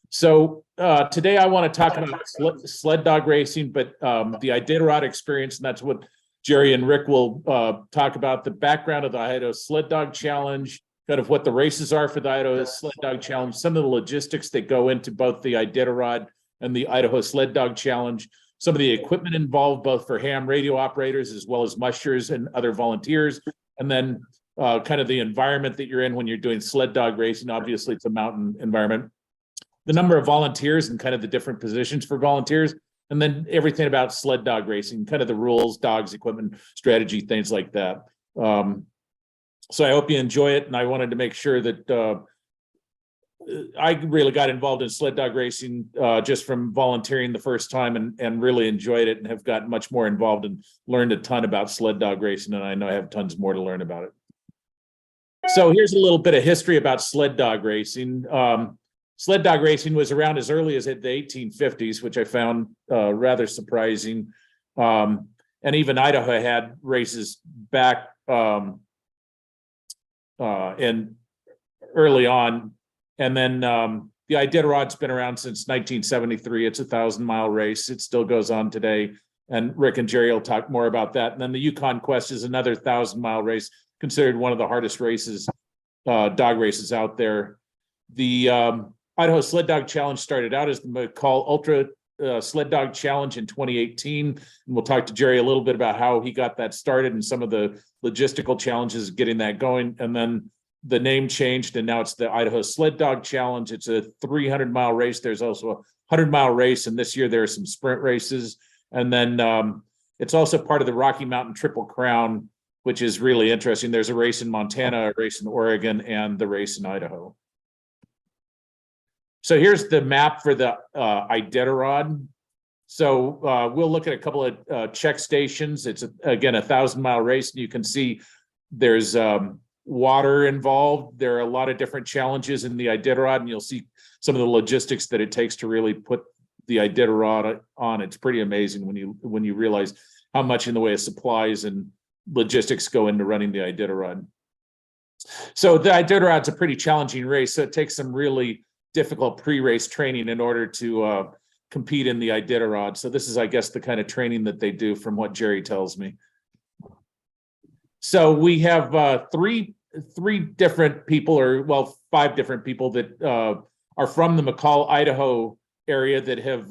So today I want to talk about sled dog racing, but the Iditarod experience, and that's what Jerry and Rick will talk about, the background of the Idaho Sled Dog Challenge, kind of what the races are for the Idaho Sled Dog Challenge, some of the logistics that go into both the Iditarod and the Idaho Sled Dog Challenge, some of the equipment involved, both for ham radio operators as well as mushers and other volunteers, and then kind of the environment that you're in when you're doing sled dog racing. Obviously, it's a mountain environment. The number of volunteers and kind of the different positions for volunteers, and then everything about sled dog racing, kind of the rules, dogs, equipment, strategy, things like that. So I hope you enjoy it, and I wanted to make sure that I really got involved in sled dog racing just from volunteering the first time, and really enjoyed it, and have gotten much more involved and learned a ton about sled dog racing, and I know I have tons more to learn about it. So here's a little bit of history about sled dog racing. Sled dog racing was around as early as the 1850s, which I found rather surprising. And even Idaho had races back in early on. And then the Iditarod's been around since 1973. It's a 1,000-mile race. It still goes on today. And Rick and Jerry will talk more about that. And then the Yukon Quest is another 1,000-mile race, considered one of the hardest races, dog races out there. The Idaho Sled Dog Challenge started out as the McCall Ultra Sled Dog Challenge in 2018. And we'll talk to Jerry a little bit about how he got that started and some of the logistical challenges getting that going. And then the name changed, and now it's the Idaho Sled Dog Challenge. It's a 300-mile race. There's also a 100-mile race, and this year there are some sprint races. And then it's also part of the Rocky Mountain Triple Crown, which is really interesting. There's a race in Montana, a race in Oregon, and the race in Idaho. So here's the map for the Iditarod. So we'll look at a couple of check stations. It's, again, a 1,000-mile race, and you can see there's water involved. There are a lot of different challenges in the Iditarod, and you'll see some of the logistics that it takes to really put the Iditarod on. It's pretty amazing when you realize how much in the way of supplies and logistics go into running the Iditarod. So the Iditarod's a pretty challenging race, so it takes some really difficult pre-race training in order to compete in the Iditarod. So this is, I guess, the kind of training that they do from what Jerry tells me. So we have three different people, or well, 5 different people that are from the McCall, Idaho area that have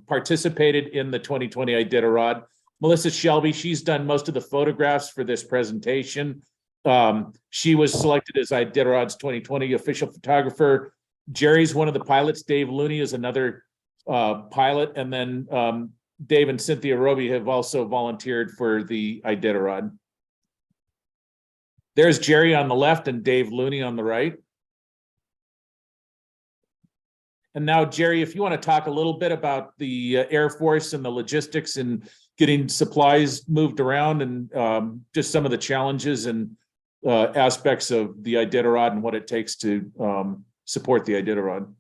participated in the 2020 Iditarod. Melissa Shelby, she's done most of the photographs for this presentation. She was selected as Iditarod's 2020 official photographer. Jerry's one of the pilots. Dave Looney is another pilot. And then Dave and Cynthia Roby have also volunteered for the Iditarod. There's Jerry on the left and Dave Looney on the right. And now, Jerry, if you want to talk a little bit about the Air Force and the logistics and getting supplies moved around, and just some of the challenges and aspects of the Iditarod and what it takes to support the Iditarod.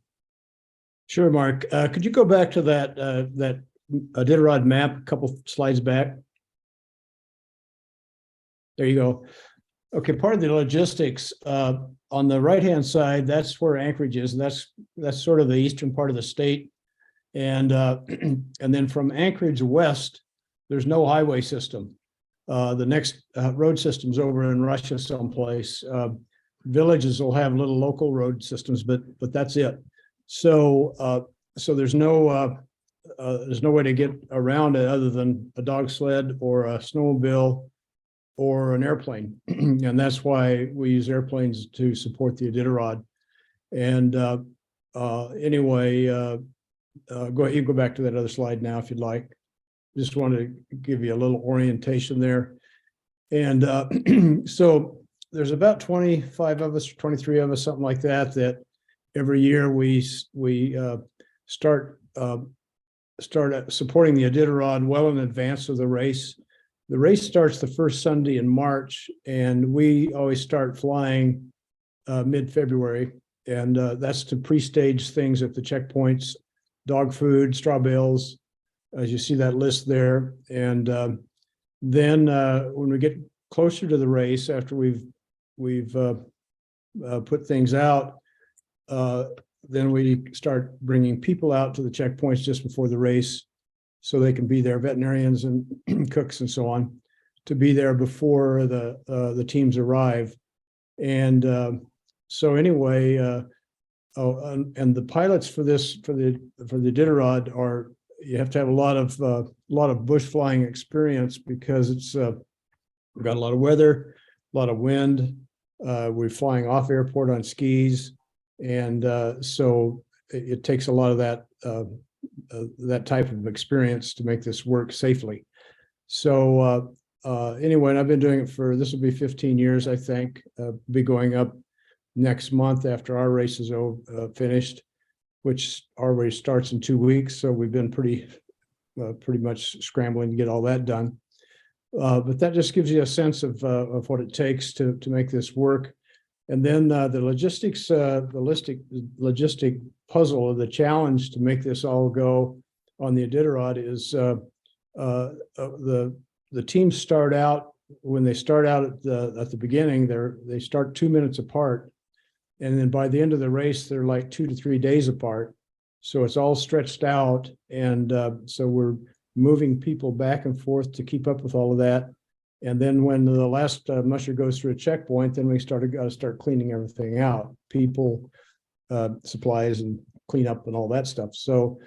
Sure, Mark. Could you go back to that that Iditarod map a couple slides back? There you go. Okay, part of the logistics on the right-hand side, that's where Anchorage is, and that's sort of the eastern part of the state. And then from Anchorage west, there's no highway system. The next road system's over in Russia someplace. Villages will have little local road systems, but that's it. So there's no way to get around it other than a dog sled or a snowmobile or an airplane. And that's why we use airplanes to support the Iditarod. And anyway, go ahead, you can go back to that other slide now if you'd like. Just wanted to give you a little orientation there. And so there's about 25 of us, 23 of us, something like that, that every year we start supporting the Iditarod well in advance of the race. The race starts the first Sunday in March, and we always start flying mid-February, and that's to pre-stage things at the checkpoints, dog food, straw bales, as you see that list there. And then when we get closer to the race, after we've put things out, then we start bringing people out to the checkpoints just before the race, so they can be there, veterinarians and cooks and so on, to be there before the teams arrive. And so anyway, and the pilots for this for the Iditarod are, you have to have a lot of bush flying experience, because it's we've got a lot of weather, a lot of wind. We're flying off airport on skis, and so it takes a lot of that type of experience to make this work safely. So anyway, and I've been doing it for, this will be 15 years, I think. Be going up next month after our race is finished, which our race starts in 2 weeks. So we've been pretty much scrambling to get all that done. But that just gives you a sense of what it takes to make this work. And then the logistic puzzle, or the challenge to make this all go on the Iditarod, is the teams start out, when they start out at the beginning, they start 2 minutes apart, and then by the end of the race they're like 2 to 3 days apart. So it's all stretched out, and so we're moving people back and forth to keep up with all of that. And then when the last musher goes through a checkpoint, then we got to start cleaning everything out, people, supplies, and clean up and all that stuff. So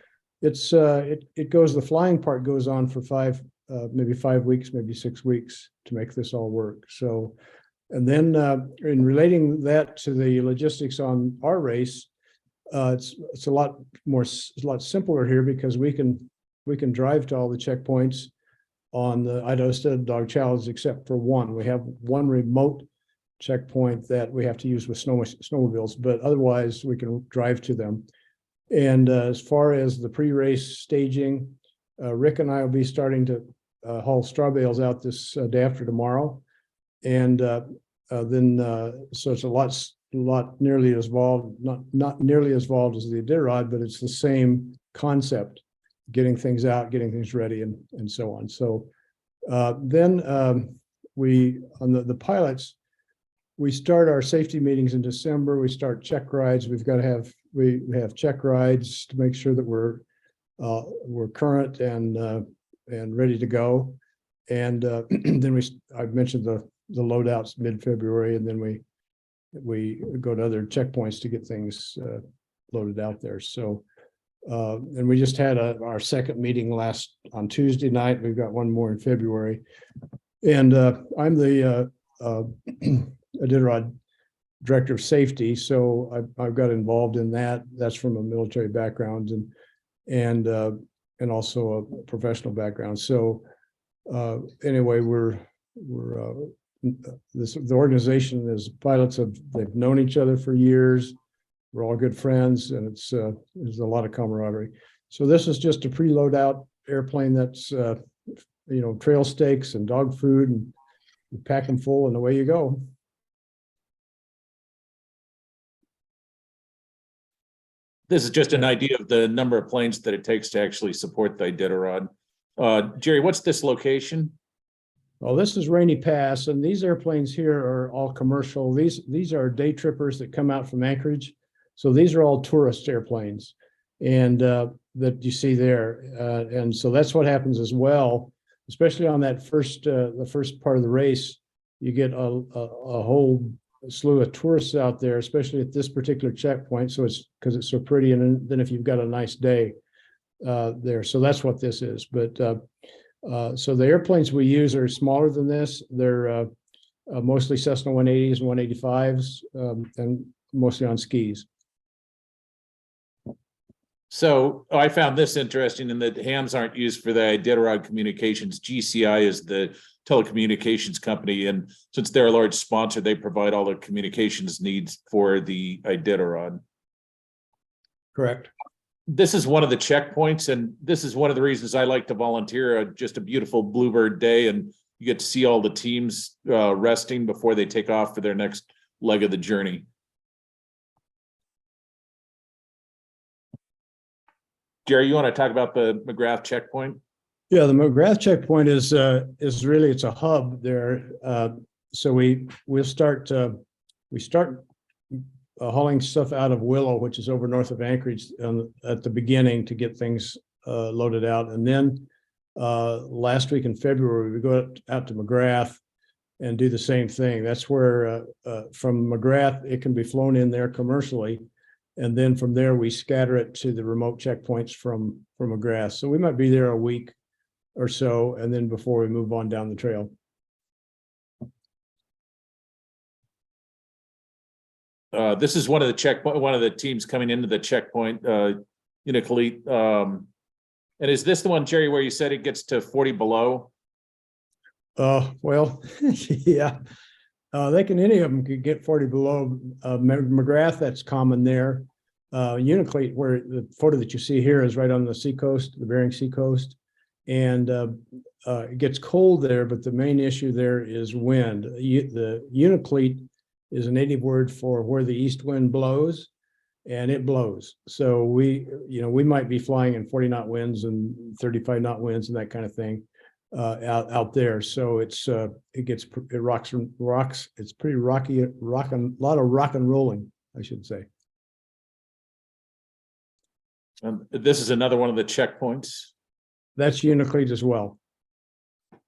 it's it goes, the flying part goes on for maybe 5 weeks, maybe 6 weeks to make this all work. So, and then in relating that to the logistics on our race, it's a lot simpler here, because we can drive to all the checkpoints on the Idaho Sled Dog Challenge, except for one. We have one remote checkpoint that we have to use with snowmobiles, but otherwise we can drive to them. And as far as the pre-race staging, Rick and I will be starting to haul straw bales out this day after tomorrow. And then so it's a lot nearly as involved, not nearly as involved as the Iditarod, but it's the same concept: getting things out, getting things ready, and so on. So then we, on the pilots, we start our safety meetings in December. We start check rides. We have check rides to make sure that we're current and ready to go. And then I've mentioned the loadouts mid-February, and then we go to other checkpoints to get things loaded out there. So and we just had our second meeting on Tuesday night. We've got one more in February. And I'm the Iditarod Director of Safety, so I've got involved in that. That's from a military background and also a professional background. So anyway, the organization is pilots they've known each other for years. We're all good friends, and there's a lot of camaraderie. So this is just a preload out airplane that's trail stakes and dog food, and you pack them full and away you go. This is just an idea of the number of planes that it takes to actually support the Iditarod. Jerry, what's this location? Well, this is Rainy Pass, and these airplanes here are all commercial. These are day trippers that come out from Anchorage. So these are all tourist airplanes, and that you see there. And so that's what happens as well, especially on that the first part of the race. You get a whole slew of tourists out there, especially at this particular checkpoint. So it's because it's so pretty, and then if you've got a nice day there. So that's what this is. But so the airplanes we use are smaller than this. They're mostly Cessna 180s and 185s, and mostly on skis. So I found this interesting in that hams aren't used for the Iditarod communications. GCI is the telecommunications company, and since they're a large sponsor, they provide all the communications needs for the Iditarod. Correct. This is one of the checkpoints, and this is one of the reasons I like to volunteer. Just a beautiful bluebird day, and you get to see all the teams resting before they take off for their next leg of the journey. Jerry, you want to talk about the McGrath checkpoint? Yeah, the McGrath checkpoint is really, it's a hub there. So we start hauling stuff out of Willow, which is over north of Anchorage, at the beginning to get things loaded out. And then last week in February, we go out to McGrath and do the same thing. That's where from McGrath, it can be flown in there commercially. And then from there, we scatter it to the remote checkpoints from McGrath. So we might be there a week or so, and then before we move on down the trail. This is one of the teams coming into the checkpoint, Uniclete. And is this the one, Jerry, where you said it gets to 40 below? Well, yeah. Any of them could get 40 below. McGrath, that's common there. Uniclete, where the photo that you see here is right on the seacoast, the Bering Sea coast. And it gets cold there, but the main issue there is wind. The Uniclete is a native word for where the east wind blows, and it blows. So we might be flying in 40 knot winds and 35 knot winds and that kind of thing out there. So it rocks. It's pretty rocky, a lot of rock and rolling, I should say. This is another one of the checkpoints. That's Uniclete as well.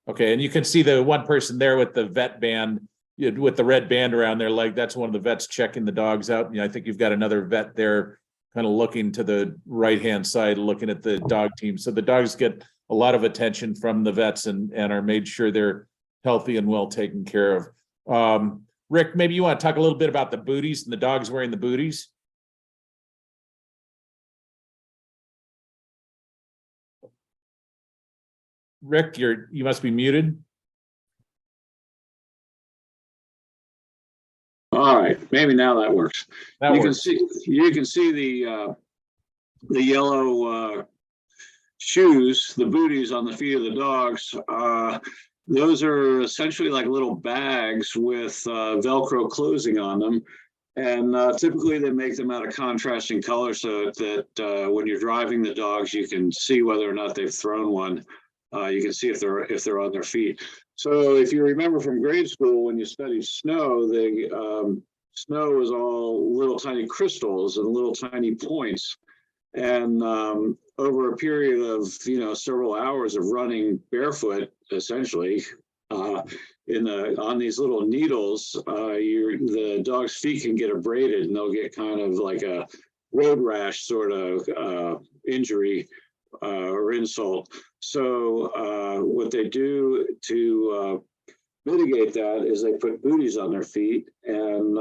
Okay, and you can see the one person there with the vet band, with the red band around their leg. That's one of the vets checking the dogs out. I think you've got another vet there kind of looking to the right-hand side, looking at the dog team. So the dogs get a lot of attention from the vets and are made sure they're healthy and well taken care of. Rick, maybe you want to talk a little bit about the booties and the dogs wearing the booties? Rick, you must be muted. All right, maybe now that works. That you works. can see the yellow shoes, the booties on the feet of the dogs. Those are essentially like little bags with Velcro closing on them. And typically they make them out of contrasting colors so that when you're driving the dogs, you can see whether or not they've thrown one. You can see if they're on their feet. So if you remember from grade school, when you studied snow, the snow was all little tiny crystals and little tiny points. And over a period of several hours of running barefoot, essentially, on these little needles, the dog's feet can get abraded, and they'll get kind of like a road rash sort of injury or insult. So what they do to mitigate that is they put booties on their feet, and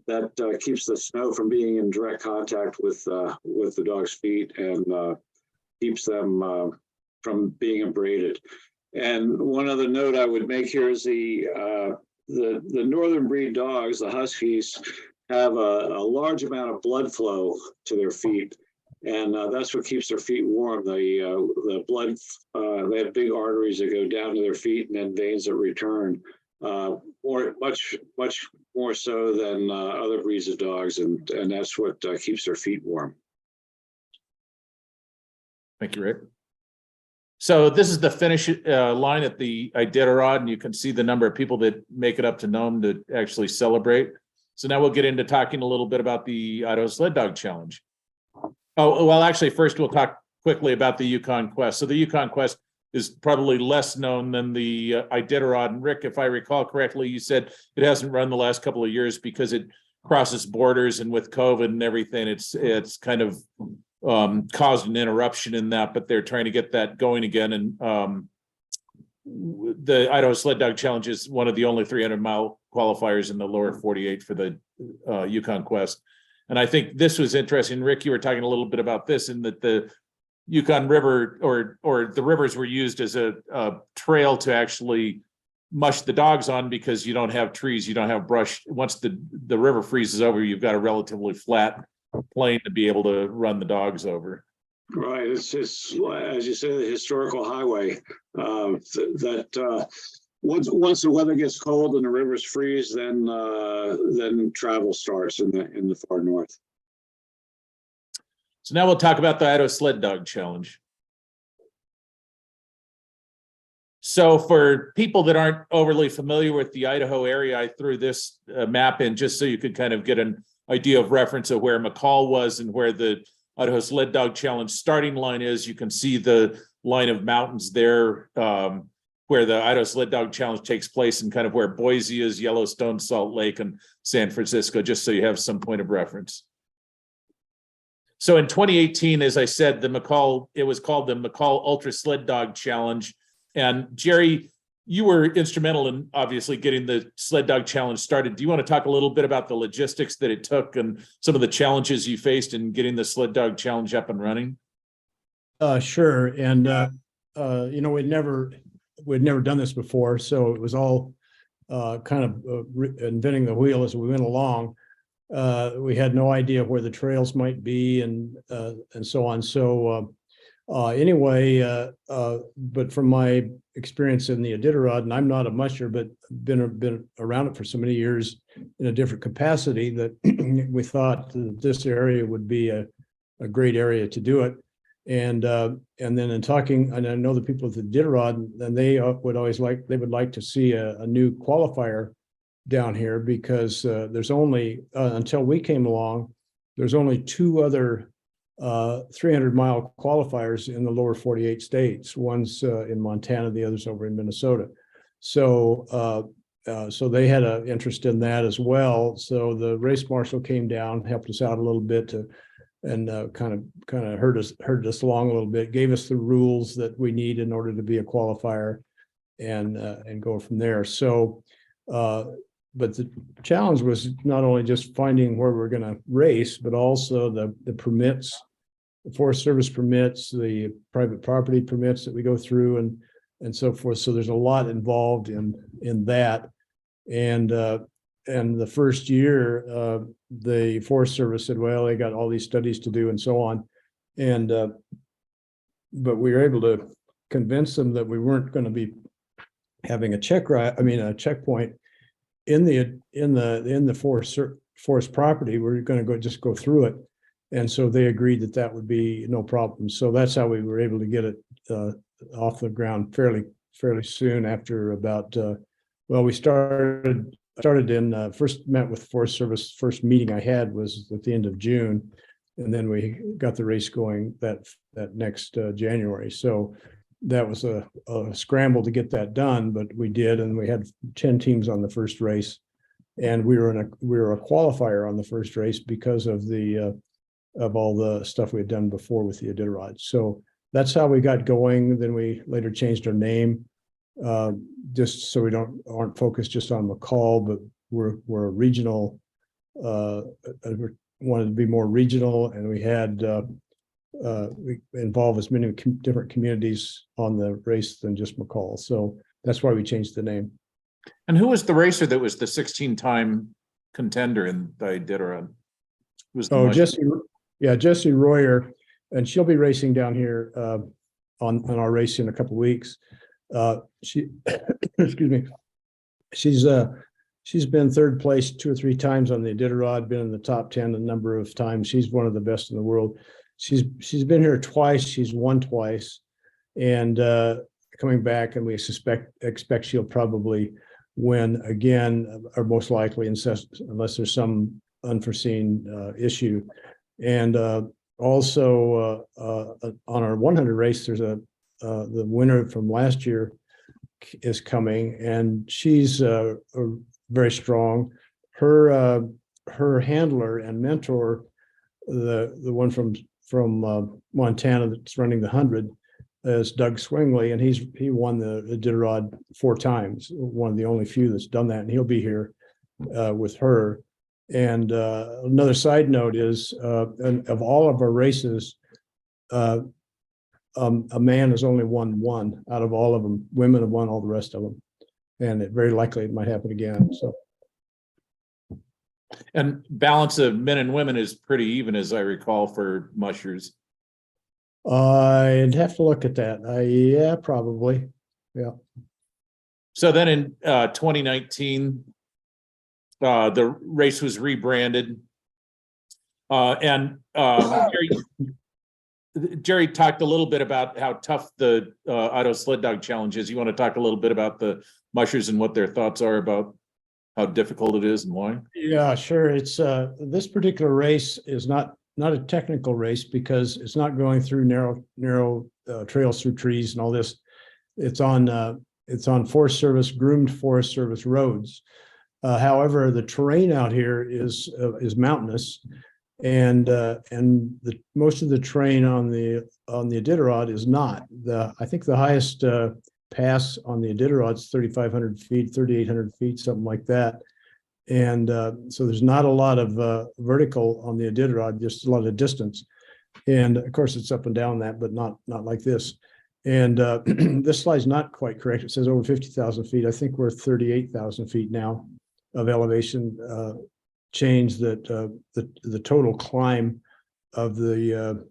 that keeps the snow from being in direct contact with the dog's feet and keeps them from being abraded. And one other note I would make here is the northern breed dogs, the Huskies, have a large amount of blood flow to their feet. And that's what keeps their feet warm. The blood, they have big arteries that go down to their feet and then veins that return, much more so than other breeds of dogs. And that's what keeps their feet warm. Thank you, Rick. So this is the finish line at the Iditarod, and you can see the number of people that make it up to Nome to actually celebrate. So now we'll get into talking a little bit about the Idaho Sled Dog Challenge. Oh, well, actually, first we'll talk quickly about the Yukon Quest. So the Yukon Quest is probably less known than the Iditarod. And Rick, if I recall correctly, you said it hasn't run the last couple of years because it crosses borders, and with COVID and everything, it's kind of caused an interruption in that, but they're trying to get that going again. And the Idaho Sled Dog Challenge is one of the only 300-mile qualifiers in the lower 48 for the Yukon Quest. And I think this was interesting. Rick, you were talking a little bit about this, in that the Yukon River or the rivers were used as a trail to actually mush the dogs on, because you don't have trees, you don't have brush. Once the river freezes over, you've got a relatively flat plain to be able to run the dogs over. Right. It's as you say, the historical highway that once the weather gets cold and the rivers freeze, then travel starts in the far north. So now we'll talk about the Idaho Sled Dog Challenge. So for people that aren't overly familiar with the Idaho area, I threw this map in just so you could kind of get an idea of reference of where McCall was and where the Idaho Sled Dog Challenge starting line is. You can see the line of mountains there, where the Idaho Sled Dog Challenge takes place, and kind of where Boise is, Yellowstone, Salt Lake, and San Francisco, just so you have some point of reference. So in 2018, as I said, it was called the McCall Ultra Sled Dog Challenge. And Jerry, you were instrumental in obviously getting the Sled Dog Challenge started. Do you want to talk a little bit about the logistics that it took and some of the challenges you faced in getting the Sled Dog Challenge up and running? Sure. And, we'd never done this before. So it was all kind of inventing the wheel as we went along. We had no idea where the trails might be and so on. So but from my experience in the Iditarod, and I'm not a musher, but been around it for so many years in a different capacity, that we thought that this area would be a great area to do it. And then in talking, and I know the people at the Iditarod, and they would like to see a new qualifier down here, because there's only until we came along, there's only two other 300-mile qualifiers in the lower 48 states. One's in Montana, the other's over in Minnesota. So they had an interest in that as well. So the race marshal came down, helped us out a little bit and kind of herded us along a little bit, gave us the rules that we need in order to be a qualifier, and go from there. So but the challenge was not only just finding where we're going to race, but also the permits, the Forest Service permits, the private property permits that we go through, and so forth. So there's a lot involved in that. And the first year, the Forest Service said, well, they got all these studies to do and so on. And but we were able to convince them that we weren't going to be having a checkpoint in the forest property. We're going to just go through it. And so they agreed that would be no problem. So that's how we were able to get it off the ground fairly soon after about, we started in, first met with Forest Service. First meeting I had was at the end of June. And then we got the race going that next January. So that was a scramble to get that done, but we did, and we had 10 teams on the first race, and we were a qualifier on the first race because of all the stuff we had done before with the Iditarod. So that's how we got going. Then we later changed our name, just so we aren't focused just on McCall, but we're a regional. We wanted to be more regional, and we had. We involve as many different communities on the race than just McCall. So that's why we changed the name. And who was the racer that was the 16-time contender in the Iditarod? Jessie Royer, and she'll be racing down here on our race in a couple of weeks. She, excuse me, she's been third place 2 or 3 times on the Iditarod, been in the top 10 a number of times. She's one of the best in the world. She's been here twice. She's won twice, and coming back, and we expect she'll probably win again, or most likely, unless there's some unforeseen issue. And also on our 100 race, there's the winner from last year is coming, and she's very strong. Her handler and mentor, the one from Montana that's running the 100, is Doug Swingley, and he won the Iditarod 4 times, one of the only few that's done that, and he'll be here with her. And another side note is, of all of our races, a man has only won 1 out of all of them. Women have won all the rest of them, and it very likely it might happen again. So. And balance of men and women is pretty even, as I recall, for mushers. I'd have to look at that. Yeah, probably. Yeah. So then in 2019, the race was rebranded. And Jerry talked a little bit about how tough the Idaho Sled Dog Challenge is. You want to talk a little bit about the mushers and what their thoughts are about how difficult it is and why? Yeah, sure. It's this particular race is not a technical race because it's not going through narrow trails through trees and all this. It's on Forest Service groomed Forest Service roads. However, the terrain out here is mountainous, and most of the terrain on the Iditarod is not. I think the highest pass on the Iditarod is 3,500 feet, 3,800 feet, something like that. And so there's not a lot of vertical on the Iditarod, just a lot of distance. And of course, it's up and down that, but not like this. And this slide's not quite correct. It says over 50,000 feet. I think we're 38,000 feet now of elevation change that the total climb of the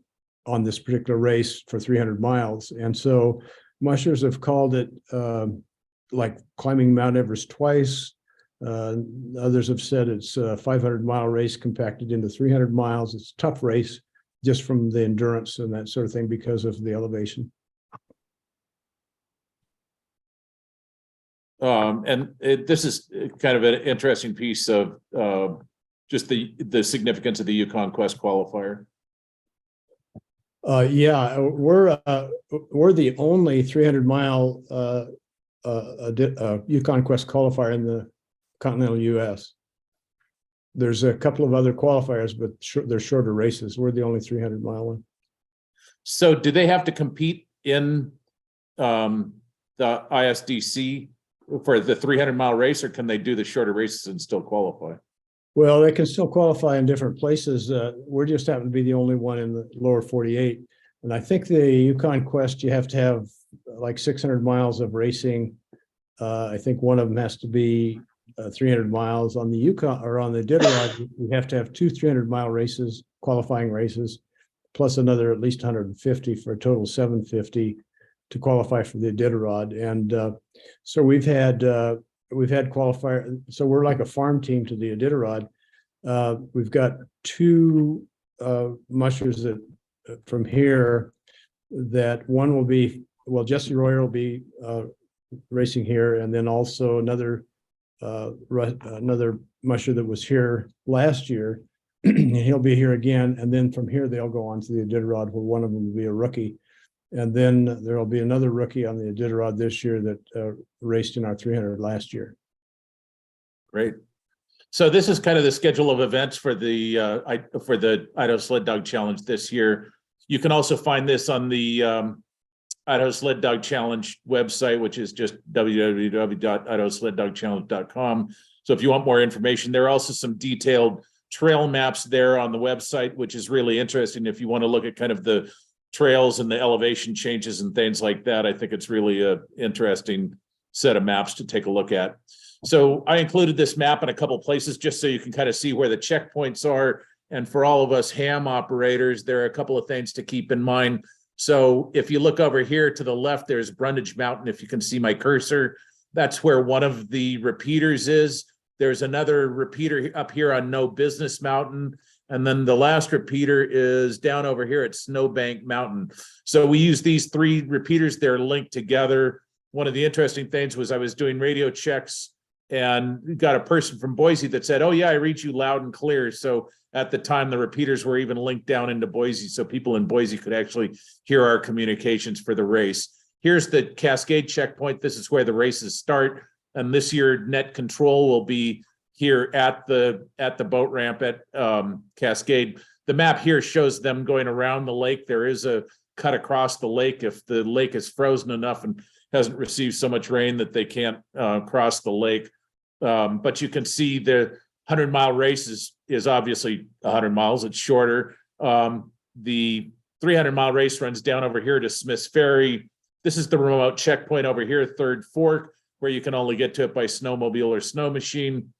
on this particular race for 300 miles. And so mushers have called it like climbing Mount Everest twice. Others have said it's a 500-mile race compacted into 300 miles. It's a tough race just from the endurance and that sort of thing because of the elevation. This is kind of an interesting piece of just the significance of the Yukon Quest qualifier. Yeah, we're the only 300-mile Yukon Quest qualifier in the continental U.S. There's a couple of other qualifiers, but they're shorter races. We're the only 300-mile one. So do they have to compete in the ISDC for the 300-mile race, or can they do the shorter races and still qualify? Well, they can still qualify in different places. We're just happen to be the only one in the lower 48. And I think the Yukon Quest, you have to have like 600 miles of racing. I think one of them has to be 300 miles. On the Yukon or on the Iditarod, we have to have two 300-mile races, qualifying races, plus another at least 150 for a total 750 to qualify for the Iditarod. And so we've had qualifier. So we're like a farm team to the Iditarod. We've got two mushers that from here that one will be, well, Jesse Royer will be racing here, and then also another musher that was here last year, and he'll be here again. And then from here they'll go on to the Iditarod, where one of them will be a rookie. And then there will be another rookie on the Iditarod this year that raced in our 300 last year. Great. So this is kind of the schedule of events for the Idaho Sled Dog Challenge this year. You can also find this on the Idaho Sled Dog Challenge website, which is just www.idahosleddogchallenge.com. So if you want more information, there are also some detailed trail maps there on the website, which is really interesting. If you want to look at kind of the trails and the elevation changes and things like that, I think it's really an interesting set of maps to take a look at. So I included this map in a couple places just so you can kind of see where the checkpoints are. And for all of us ham operators, there are a couple of things to keep in mind. So if you look over here to the left, there's Brundage Mountain. If you can see my cursor, that's where one of the repeaters is. There's another repeater up here on No Business Mountain. And then the last repeater is down over here at Snowbank Mountain. So we use these three repeaters. They're linked together. One of the interesting things was I was doing radio checks and got a person from Boise that said, "Oh yeah, I read you loud and clear." So at the time, the repeaters were even linked down into Boise, so people in Boise could actually hear our communications for the race. Here's the Cascade checkpoint. This is where the races start. And this year, net control will be here at the boat ramp at Cascade. The map here shows them going around the lake. There is a cut across the lake if the lake is frozen enough and hasn't received so much rain that they can't cross the lake. But you can see the 100-mile race is obviously 100 miles. It's shorter. The 300-mile race runs down over here to Smith's Ferry. This is the remote checkpoint over here, Third Fork, where you can only get to it by snowmobile or snow machine.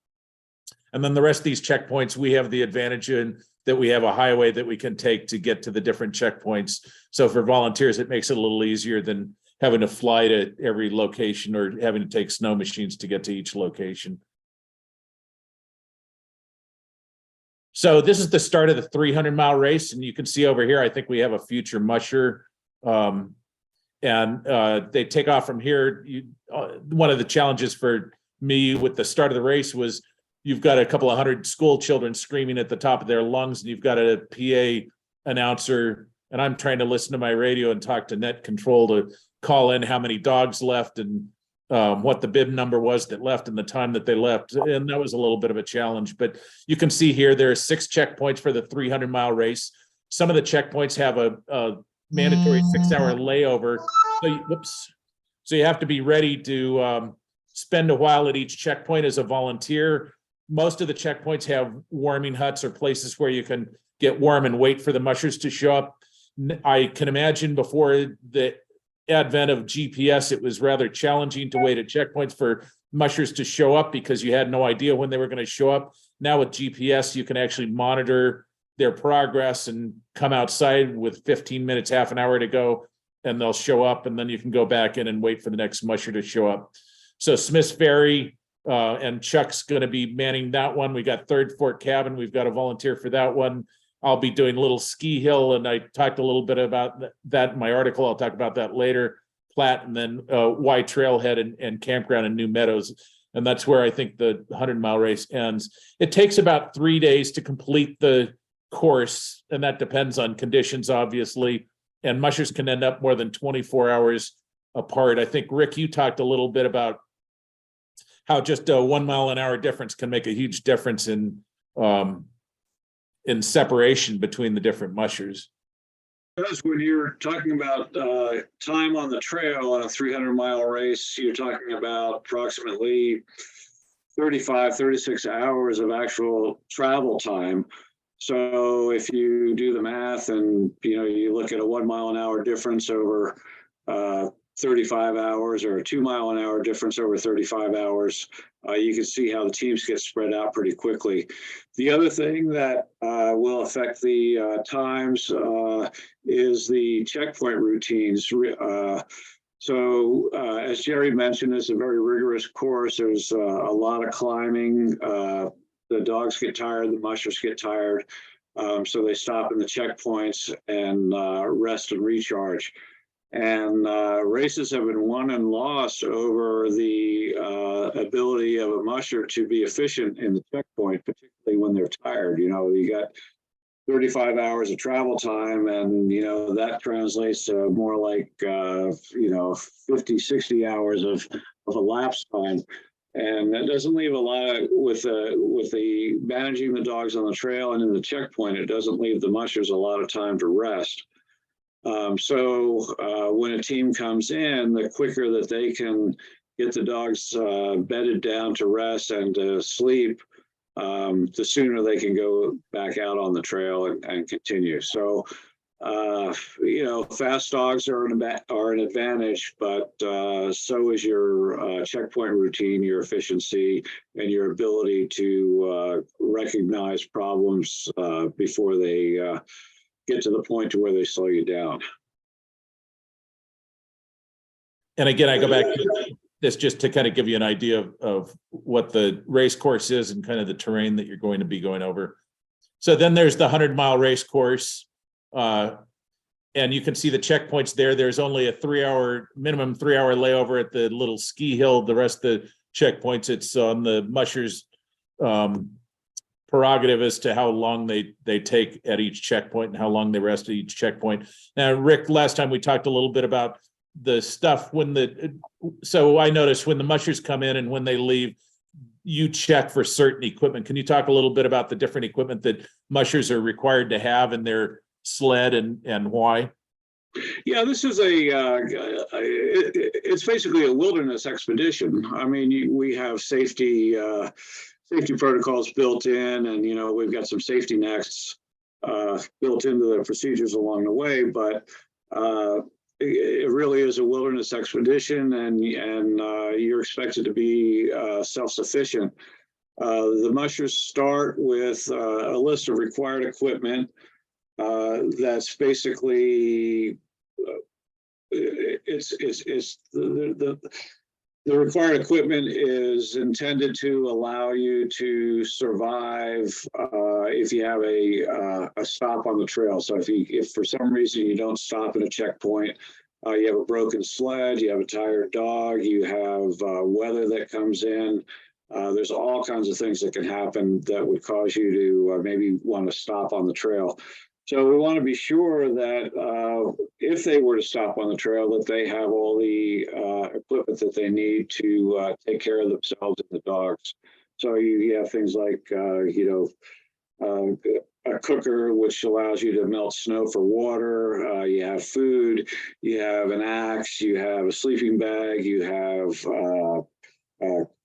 And then the rest of these checkpoints, we have the advantage in that we have a highway that we can take to get to the different checkpoints. So for volunteers, it makes it a little easier than having to fly to every location or having to take snow machines to get to each location. So this is the start of the 300-mile race. And you can see over here, I think we have a future musher. And they take off from here. One of the challenges for me with the start of the race was you've got a couple of hundred school children screaming at the top of their lungs, and you've got a PA announcer, and I'm trying to listen to my radio and talk to net control to call in how many dogs left and what the bib number was that left and the time that they left. And that was a little bit of a challenge, but you can see here, there are 6 checkpoints for the 300-mile race. Some of the checkpoints have a mandatory 6-hour layover. So you have to be ready to spend a while at each checkpoint as a volunteer. Most of the checkpoints have warming huts or places where you can get warm and wait for the mushers to show up. I can imagine before the advent of GPS, it was rather challenging to wait at checkpoints for mushers to show up because you had no idea when they were going to show up. Now with GPS, you can actually monitor their progress and come outside with 15 minutes, half an hour to go, and they'll show up, and then you can go back in and wait for the next musher to show up. So Smith's Ferry and Chuck's going to be manning that one. We got Third Fort Cabin. We've got a volunteer for that one. I'll be doing Little Ski Hill, and I talked a little bit about that in my article. I'll talk about that later. Platte, and then Y Trailhead and Campground in New Meadows. And that's where I think the 100-mile race ends. It takes about 3 days to complete the course, and that depends on conditions, obviously. And mushers can end up more than 24 hours apart. I think, Rick, you talked a little bit about how just a 1 mile an hour difference can make a huge difference in separation between the different mushers. Because when you're talking about time on the trail on a 300-mile race, you're talking about approximately 35, 36 hours of actual travel time. So if you do the math and you look at a 1 mile an hour difference over 35 hours or a 2 mile an hour difference over 35 hours, you can see how the teams get spread out pretty quickly. The other thing that will affect the times is the checkpoint routines. So as Jerry mentioned, it's a very rigorous course. There's a lot of climbing. The dogs get tired, the mushers get tired. So they stop in the checkpoints and rest and recharge. And races have been won and lost over the ability of a musher to be efficient in the checkpoint, particularly when they're tired. You got 35 hours of travel time, and that translates to more like 50, 60 hours of elapsed time. And that doesn't leave a lot with the managing the dogs on the trail and in the checkpoint. It doesn't leave the mushers a lot of time to rest. So when a team comes in, the quicker that they can get the dogs bedded down to rest and to sleep, the sooner they can go back out on the trail and continue. So, fast dogs are an advantage, but so is your checkpoint routine, your efficiency, and your ability to recognize problems before they get to the point to where they slow you down. And again, I go back to this just to kind of give you an idea of what the race course is and kind of the terrain that you're going to be going over. So then there's the 100-mile race course. And you can see the checkpoints there. There's only a minimum 3-hour layover at the Little Ski Hill. The rest of the checkpoints, it's on the mushers' prerogative as to how long they take at each checkpoint and how long they rest at each checkpoint. Now, Rick, last time we talked a little bit about the stuff so I noticed when the mushers come in and when they leave, you check for certain equipment. Can you talk a little bit about the different equipment that mushers are required to have in their sled and why? Yeah, this is it's basically a wilderness expedition. I mean, we have safety protocols built in, and we've got some safety nets built into the procedures along the way, but it really is a wilderness expedition, and you're expected to be self-sufficient. The mushers start with a list of required equipment that's basically the required equipment is intended to allow you to survive if you have a stop on the trail. So if for some reason you don't stop at a checkpoint, You have a broken sled, you have a tired dog, you have weather that comes in. There's all kinds of things that can happen that would cause you to maybe want to stop on the trail. So we want to be sure that if they were to stop on the trail, that they have all the equipment that they need to take care of themselves and the dogs. So you have things like, a cooker, which allows you to melt snow for water. You have food, you have an axe, you have a sleeping bag, you have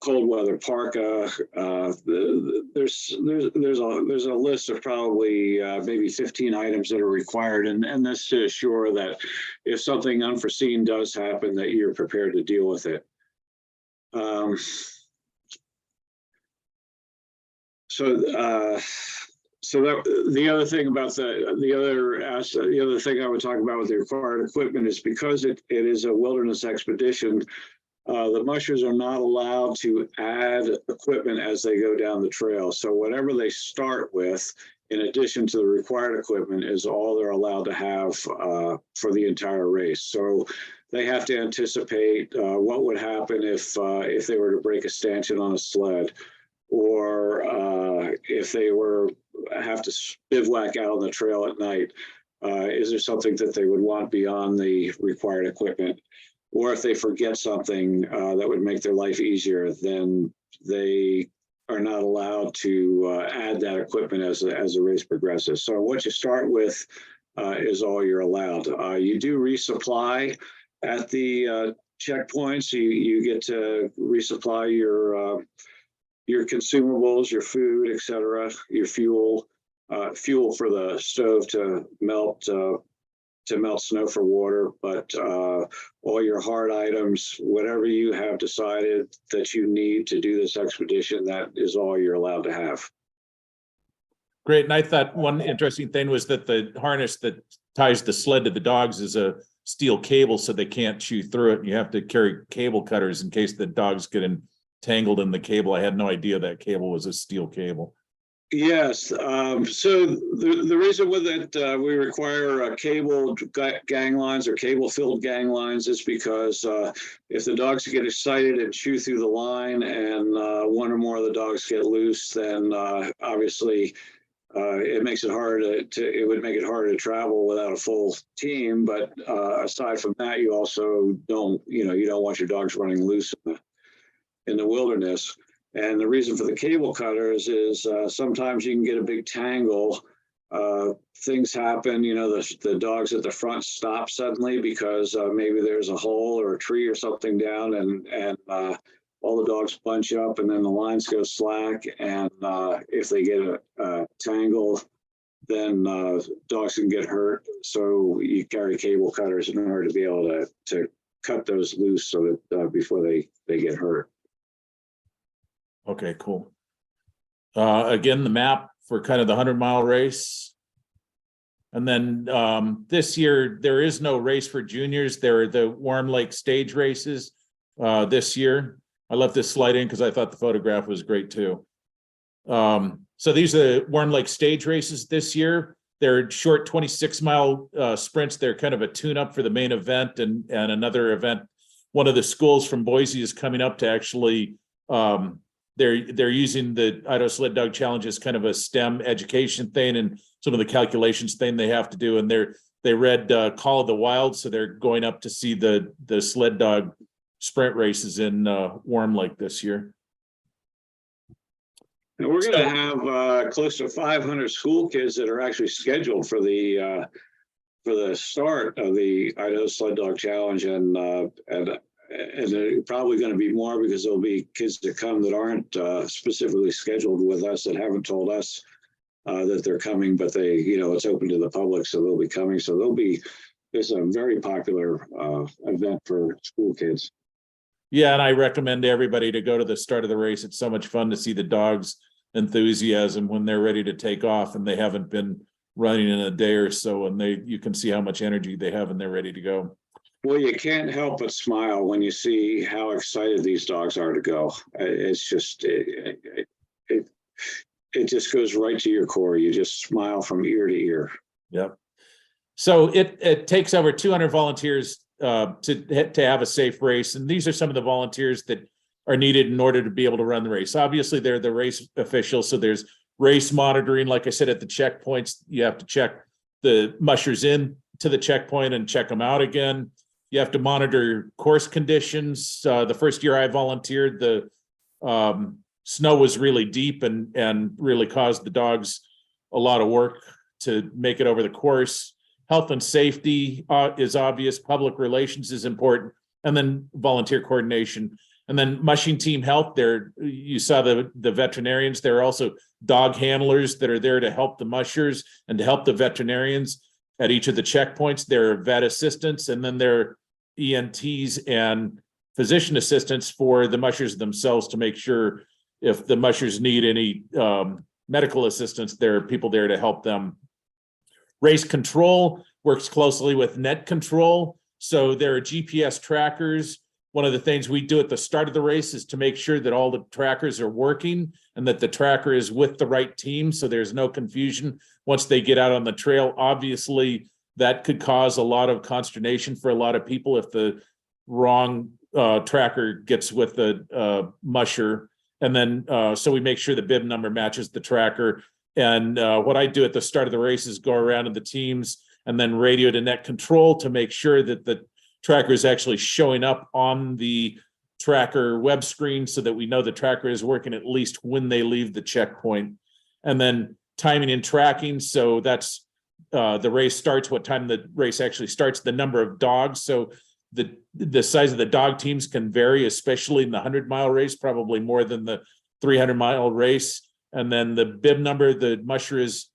cold weather parka. There's a list of probably maybe 15 items that are required, and that's to assure that if something unforeseen does happen, that you're prepared to deal with it. So that the other thing about the other thing I would talk about with the required equipment is because it is a wilderness expedition. The mushers are not allowed to add equipment as they go down the trail. So whatever they start with, in addition to the required equipment, is all they're allowed to have for the entire race. So they have to anticipate what would happen if they were to break a stanchion on a sled, or if they have to bivouac out on the trail at night. Is there something that they would want beyond the required equipment? Or if they forget something that would make their life easier, then they are not allowed to add that equipment as the race progresses. So what you start with is all you're allowed. You do resupply at the checkpoints. You get to resupply your consumables, your food, etc., your fuel for the stove to melt snow for water, but all your hard items, whatever you have decided that you need to do this expedition, that is all you're allowed to have. Great. And I thought one interesting thing was that the harness that ties the sled to the dogs is a steel cable, so they can't chew through it. And you have to carry cable cutters in case the dogs get entangled in the cable. I had no idea that cable was a steel cable. Yes. So the reason with it, we require cable gang lines or cable filled gang lines is because if the dogs get excited and chew through the line and one or more of the dogs get loose, then obviously it makes it hard it would make it harder to travel without a full team. But aside from that, you also don't want your dogs running loose in the wilderness. And the reason for the cable cutters is sometimes you can get a big tangle. Things happen, the dogs at the front stop suddenly because maybe there's a hole or a tree or something down, and all the dogs bunch up, and then the lines go slack. And if they get a tangle, then dogs can get hurt. So you carry cable cutters in order to be able to cut those loose so that before they get hurt. Okay, cool. Again, the map for kind of the 100-mile race. And then this year, there is no race for juniors. There are the Warm Lake stage races this year. I left this slide in because I thought the photograph was great too. So these are the Warm Lake stage races this year. They're short 26-mile sprints. They're kind of a tune-up for the main event and another event. One of the schools from Boise is coming up to actually they're using the Idaho Sled Dog Challenge as kind of a STEM education thing and some of the calculations thing they have to do. And they read Call of the Wild, so they're going up to see the sled dog sprint races in Warm Lake this year. And we're going to have close to 500 school kids that are actually scheduled for the start of the Idaho Sled Dog Challenge, and there probably going to be more because there'll be kids that come that aren't specifically scheduled with us, that haven't told us that they're coming, but they, it's open to the public, so they'll be coming. So it's a very popular event for school kids. Yeah, and I recommend everybody to go to the start of the race. It's so much fun to see the dogs' enthusiasm when they're ready to take off and they haven't been running in a day or so, and you can see how much energy they have and they're ready to go. Well, you can't help but smile when you see how excited these dogs are to go. It's just, it just goes right to your core. You just smile from ear to ear. Yep. So it takes over 200 volunteers to have a safe race. And these are some of the volunteers that are needed in order to be able to run the race. Obviously, they're the race officials, so there's race monitoring. Like I said, at the checkpoints, you have to check the mushers in to the checkpoint and check them out again. You have to monitor course conditions. The first year I volunteered, the snow was really deep and really caused the dogs a lot of work to make it over the course. Health and safety is obvious. Public relations is important, and then volunteer coordination. And then mushing team health, there you saw the veterinarians. There are also dog handlers that are there to help the mushers and to help the veterinarians at each of the checkpoints. There are vet assistants, and then there are EMTs and physician assistants for the mushers themselves to make sure if the mushers need any medical assistance, there are people there to help them. Race control works closely with net control. So there are GPS trackers. One of the things we do at the start of the race is to make sure that all the trackers are working and that the tracker is with the right team, so there's no confusion once they get out on the trail. Obviously, that could cause a lot of consternation for a lot of people if the wrong tracker gets with the musher. And then, so we make sure the bib number matches the tracker. And what I do at the start of the race is go around to the teams and then radio to net control to make sure that the tracker is actually showing up on the tracker web screen so that we know the tracker is working at least when they leave the checkpoint. And then timing and tracking. So that's the race starts, what time the race actually starts, the number of dogs. So the size of the dog teams can vary, especially in the 100-mile race, probably more than the 300-mile race. And then the bib number the musher is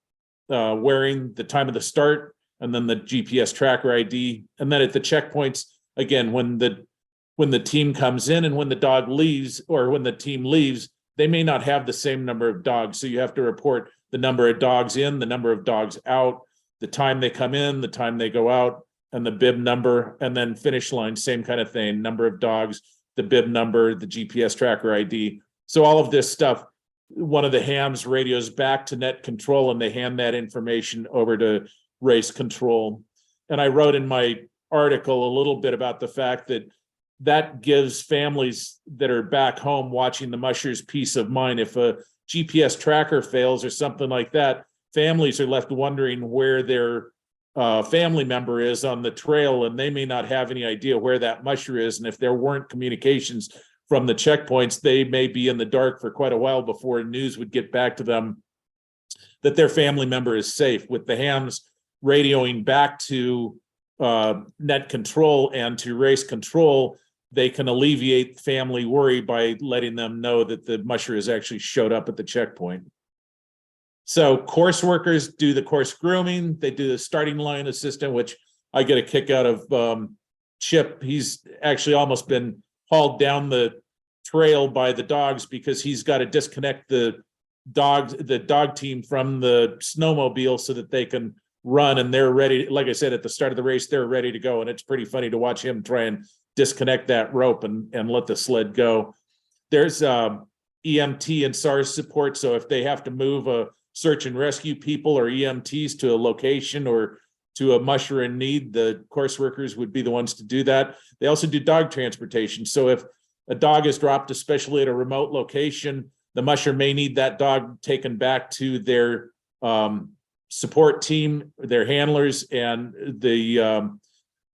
wearing, the time of the start, and then the GPS tracker ID. And then at the checkpoints, again, when the team comes in and when the dog leaves, or when the team leaves, they may not have the same number of dogs. So you have to report the number of dogs in, the number of dogs out, the time they come in, the time they go out, and the bib number. And then finish line, same kind of thing, number of dogs, the bib number, the GPS tracker ID. So all of this stuff, one of the hams radios back to net control, and they hand that information over to race control. And I wrote in my article a little bit about the fact that gives families that are back home watching the mushers peace of mind. If a GPS tracker fails or something like that, families are left wondering where their family member is on the trail, and they may not have any idea where that musher is. And if there weren't communications from the checkpoints, they may be in the dark for quite a while before news would get back to them that their family member is safe. With the hams radioing back to net control and to race control, they can alleviate family worry by letting them know that the musher has actually showed up at the checkpoint. So course workers do the course grooming. They do the starting line assistant, which I get a kick out of Chip. He's actually almost been hauled down the trail by the dogs because he's got to disconnect the dog team from the snowmobile so that they can run, and they're ready. Like I said, at the start of the race, they're ready to go. And it's pretty funny to watch him try and disconnect that rope and let the sled go. There's EMT and SARS support. So if they have to move a search and rescue people or EMTs to a location or to a musher in need, the course workers would be the ones to do that. They also do dog transportation. So if a dog is dropped, especially at a remote location, the musher may need that dog taken back to their support team, their handlers, and the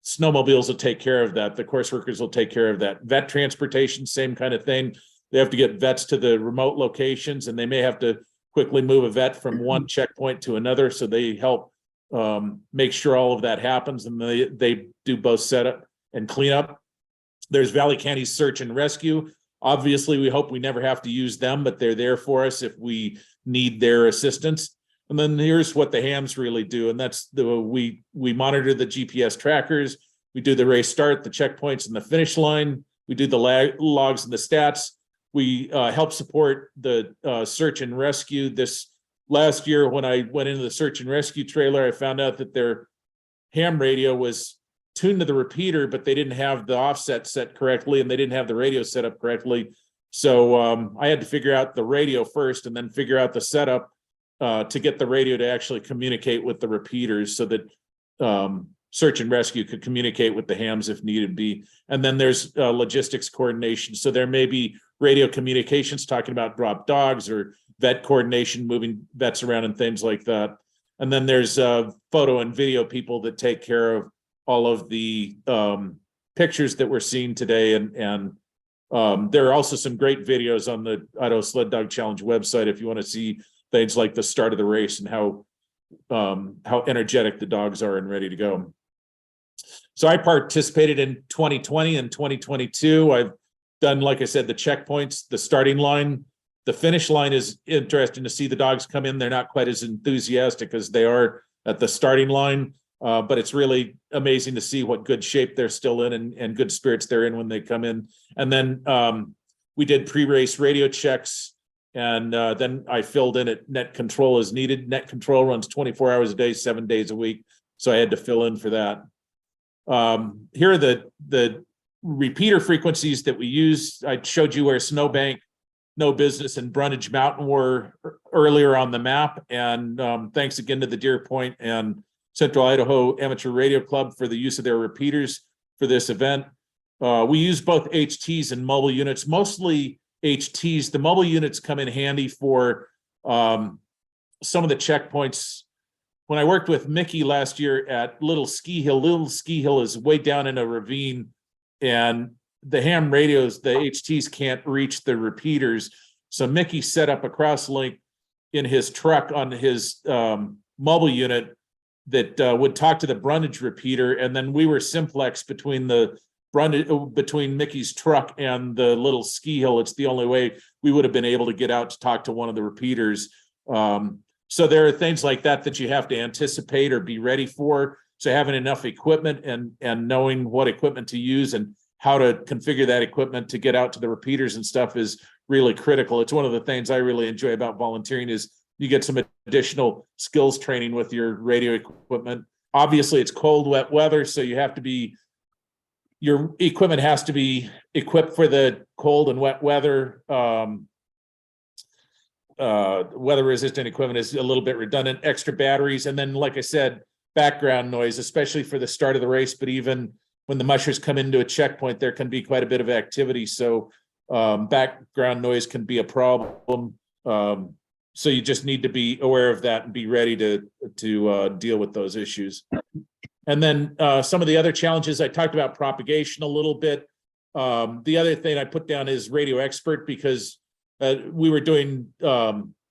snowmobiles will take care of that. The course workers will take care of that. Vet transportation, same kind of thing. They have to get vets to the remote locations, and they may have to quickly move a vet from one checkpoint to another. So they help make sure all of that happens, and they do both setup and cleanup. There's Valley County Search and Rescue. Obviously, we hope we never have to use them, but they're there for us if we need their assistance. And then here's what the hams really do, and that's we monitor the GPS trackers. We do the race start, the checkpoints, and the finish line. We do the logs and the stats. We help support the search and rescue. This last year, when I went into the search and rescue trailer, I found out that their ham radio was tuned to the repeater, but they didn't have the offset set correctly, and they didn't have the radio set up correctly. So I had to figure out the radio first and then figure out the setup to get the radio to actually communicate with the repeaters so that search and rescue could communicate with the hams if needed be. And then there's logistics coordination. So there may be radio communications talking about dropped dogs, or vet coordination, moving vets around and things like that. And then there's photo and video people that take care of all of the pictures that we're seeing today. And there are also some great videos on the Idaho Sled Dog Challenge website if you want to see things like the start of the race and how energetic the dogs are and ready to go. So I participated in 2020 and 2022. I've done, like I said, the checkpoints, the starting line. The finish line is interesting to see the dogs come in. They're not quite as enthusiastic as they are at the starting line, but it's really amazing to see what good shape they're still in and good spirits they're in when they come in. And then we did pre-race radio checks, and then I filled in at net control as needed. Net control runs 24 hours a day, 7 days a week, so I had to fill in for that. Here are the repeater frequencies that we use. I showed you where Snowbank, No Business, and Brundage Mountain were earlier on the map. And thanks again to the Deer Point and Central Idaho Amateur Radio Club for the use of their repeaters for this event. We use both HTs and mobile units, mostly HTs. The mobile units come in handy for some of the checkpoints. When I worked with Mickey last year at Little Ski Hill is way down in a ravine, and the ham radios, the HTs, can't reach the repeaters. So Mickey set up a crosslink in his truck on his mobile unit that would talk to the Brundage repeater, and then we were simplex between between Mickey's truck and the Little Ski Hill. It's the only way we would have been able to get out to talk to one of the repeaters. So there are things like that you have to anticipate or be ready for. So having enough equipment and knowing what equipment to use and how to configure that equipment to get out to the repeaters and stuff is really critical. It's one of the things I really enjoy about volunteering is you get some additional skills training with your radio equipment. Obviously it's cold, wet weather, so your equipment has to be equipped for the cold and wet weather. Weather resistant equipment is a little bit redundant, extra batteries. And then, like I said, background noise, especially for the start of the race, but even when the mushers come into a checkpoint, there can be quite a bit of activity. So background noise can be a problem. So you just need to be aware of that and be ready to deal with those issues. And then some of the other challenges, I talked about propagation a little bit. The other thing I put down is radio expert, because we were doing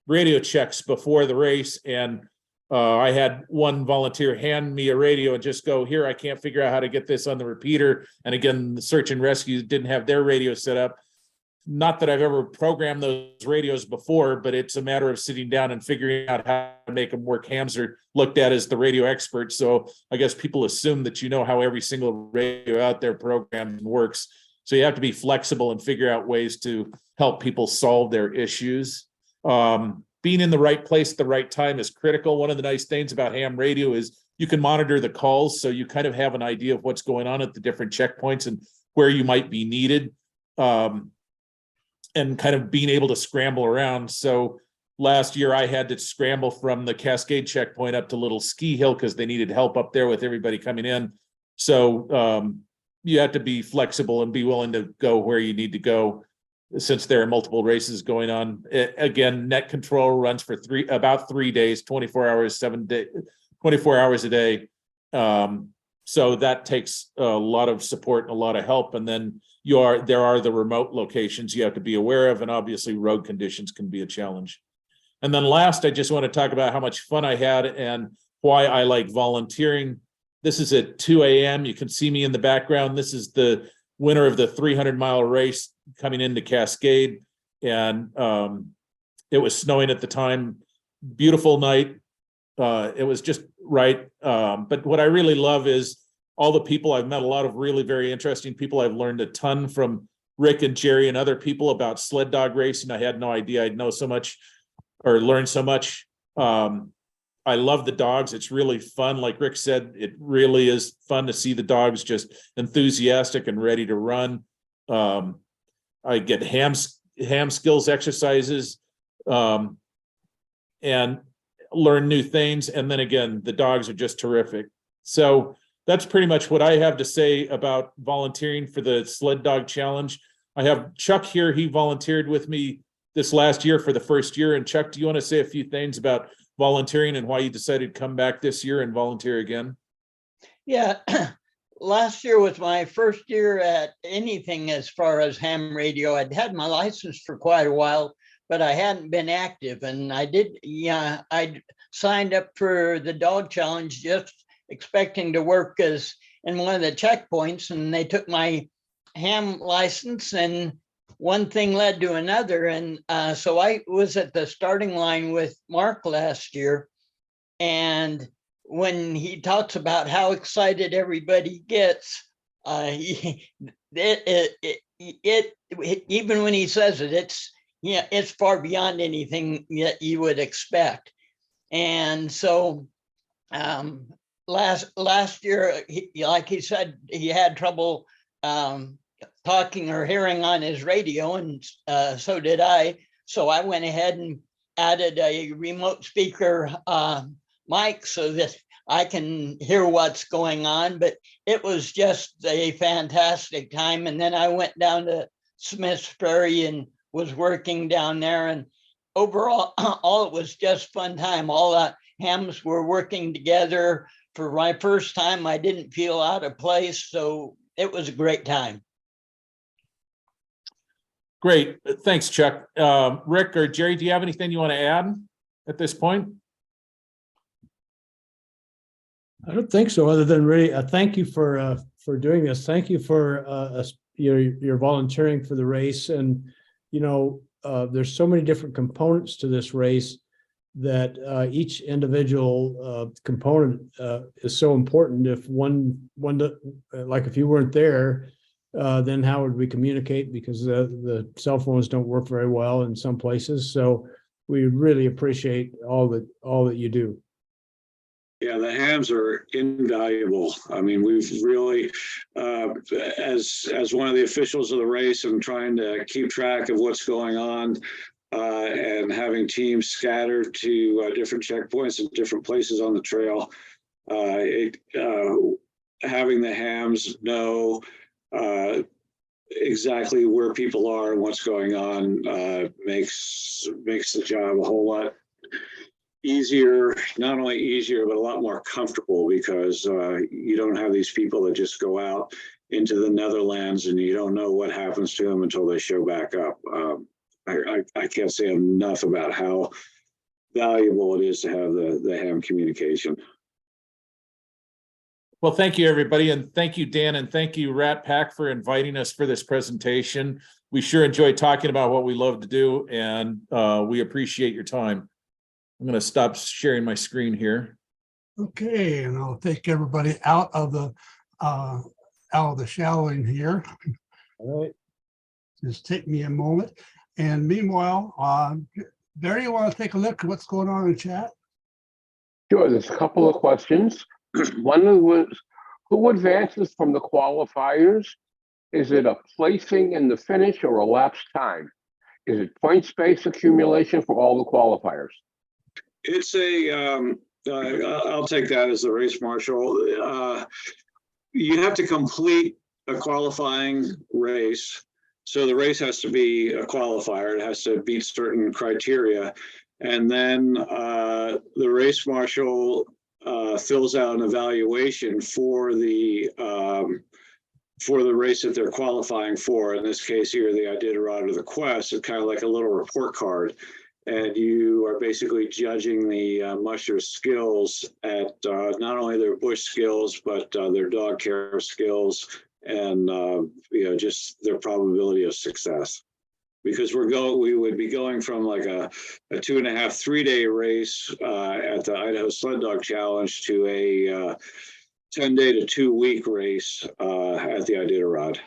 radio checks before the race, and I had one volunteer hand me a radio and just go, here, I can't figure out how to get this on the repeater. And again, the search and rescue didn't have their radio set up. Not that I've ever programmed those radios before, but it's a matter of sitting down and figuring out how to make them work. Hams are looked at as the radio expert. So I guess people assume that you know how every single radio out there programmed works. So you have to be flexible and figure out ways to help people solve their issues. Being in the right place at the right time is critical. One of the nice things about ham radio is you can monitor the calls, so you kind of have an idea of what's going on at the different checkpoints and where you might be needed, and kind of being able to scramble around. So last year I had to scramble from the Cascade checkpoint up to Little Ski Hill because they needed help up there with everybody coming in. So you have to be flexible and be willing to go where you need to go, since there are multiple races going on. Again, net control runs for about 3 days, 24 hours, 24 hours a day. So that takes a lot of support and a lot of help. And then there are the remote locations you have to be aware of, and obviously road conditions can be a challenge. And then last, I just want to talk about how much fun I had and why I like volunteering. This is at 2 a.m. You can see me in the background. This is the winner of the 300-mile race coming into Cascade. And it was snowing at the time. Beautiful night. It was just right. But what I really love is all the people. I've met a lot of really very interesting people. I've learned a ton from Rick and Jerry and other people about sled dog racing. I had no idea I'd know so much or learn so much. I love the dogs. It's really fun. Like Rick said, it really is fun to see the dogs just enthusiastic and ready to run. I get ham skills exercises and learn new things. And then again, the dogs are just terrific. So that's pretty much what I have to say about volunteering for the Sled Dog Challenge. I have Chuck here. He volunteered with me this last year for the first year. And Chuck, do you want to say a few things about volunteering and why you decided to come back this year and volunteer again? Yeah, last year was my first year at anything as far as ham radio. I'd had my license for quite a while, but I hadn't been active. And I signed up for the dog challenge just expecting to work as in one of the checkpoints, and they took my ham license, and one thing led to another. And so I was at the starting line with Mark last year. And when he talks about how excited everybody gets, even when he says it, it's far beyond anything that you would expect. And so last year, like he said, he had trouble talking or hearing on his radio, and so did I. So I went ahead and added a remote speaker mic so that I can hear what's going on. But it was just a fantastic time. And then I went down to Smith's Ferry and was working down there. And overall, it was just fun time. All the hams were working together. For my first time, I didn't feel out of place. So it was a great time. Great. Thanks, Chuck. Rick or Jerry, do you have anything you want to add at this point? I don't think so, other than really thank you for doing this. Thank you for your volunteering for the race. And there's so many different components to this race that each individual component is so important. If one like if you weren't there, then how would we communicate? Because the cell phones don't work very well in some places. So we really appreciate all that you do. Yeah, the hams are invaluable. I mean, we've really, as one of the officials of the race and trying to keep track of what's going on, and having teams scattered to different checkpoints and different places on the trail, having the hams know exactly where people are and what's going on makes the job a whole lot easier, not only easier, but a lot more comfortable, because you don't have these people that just go out into the Netherlands and you don't know what happens to them until they show back up. I can't say enough about how valuable it is to have the ham communication. Well, thank you, everybody. And thank you, Dan, and thank you, RATPAC, for inviting us for this presentation. We sure enjoy talking about what we love to do, and we appreciate your time. I'm going to stop sharing my screen here. Okay, and I'll take everybody out of the shadowing here. All right. Just take me a moment. And meanwhile, Barry, you want to take a look at what's going on in chat? Sure, there's a couple of questions. One was, who advances from the qualifiers? Is it a placing in the finish or a lapse time? Is it points-based accumulation for all the qualifiers? It's I'll take that as the race marshal. You have to complete a qualifying race. So the race has to be a qualifier. It has to meet certain criteria. And then the race marshal fills out an evaluation for the race that they're qualifying for. In this case here, the Iditarod or the Quest. It's kind of like a little report card. And you are basically judging the musher's skills at not only their bush skills, but their dog care skills, and just their probability of success. Because we would be going from like a 2.5, 3 day race at the Idaho Sled Dog Challenge to a 10-day to 2-week race at the Iditarod.